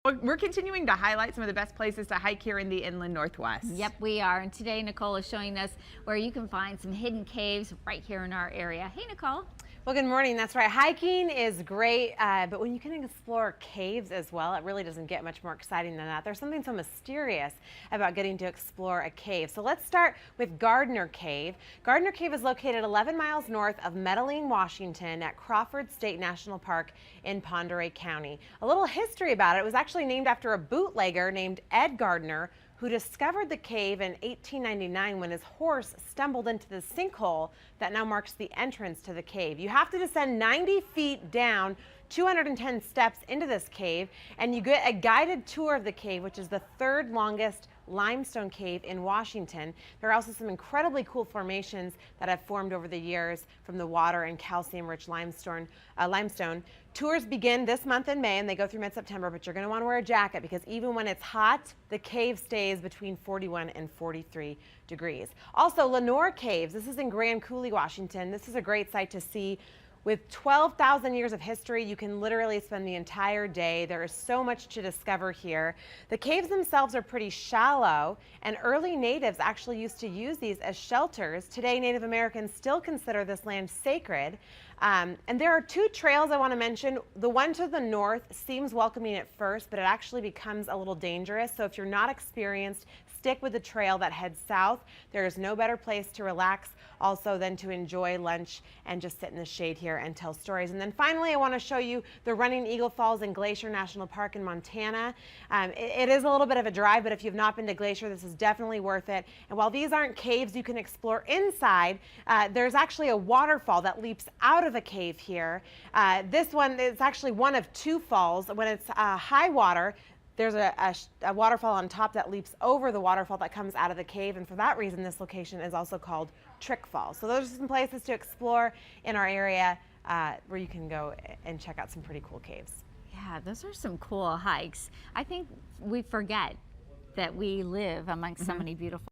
We're continuing to highlight some of the best places to hike here in the inland Northwest. Yep, we are. And today Nicole is showing us where you can find some hidden caves right here in our area. Hey, Nicole. Well, good morning. That's right. Hiking is great, but when you can explore caves as well, it really doesn't get much more exciting than that. There's something so mysterious about getting to explore a cave. So let's start with Gardner Cave. Gardner Cave is located 11 miles north of Medellin, Washington at Crawford State National Park in Pend Oreille County. A little history about it. It was actually named after a bootlegger named Ed Gardner, who discovered the cave in 1899 when his horse stumbled into the sinkhole that now marks the entrance to the cave. You have to descend 90 feet down, 210 steps into this cave, and you get a guided tour of the cave, which is the third longest limestone cave in Washington. There are also some incredibly cool formations that have formed over the years from the water and calcium-rich limestone. Tours begin this month in May and they go through mid-September, but you're going to want to wear a jacket because even when it's hot, the cave stays between 41 and 43 degrees. Also, Lenoir Caves. This is in Grand Coulee, Washington. This is a great site to see. With 12,000 years of history, you can literally spend the entire day. There is so much to discover here. The caves themselves are pretty shallow, and early natives actually used to use these as shelters. Today, Native Americans still consider this land sacred. And there are two trails I want to mention. The one to the north seems welcoming at first, but it actually becomes a little dangerous. So if you're not experienced, stick with the trail that heads south. There is no better place to relax also than to enjoy lunch and just sit in the shade here and tell stories. And then finally, I want to show you the Running Eagle Falls and Glacier National Park in Montana. It is a little bit of a drive, but if you've not been to Glacier, this is definitely worth it. And while these aren't caves you can explore inside, there's actually a waterfall that leaps out of a cave here. This one is actually one of two falls. When it's high water, there's a waterfall on top that leaps over the waterfall that comes out of the cave, and for that reason this location is also called Trick Falls. So those are some places to explore in our area where you can go and check out some pretty cool caves. Yeah, those are some cool hikes. I think we forget that we live amongst so many beautiful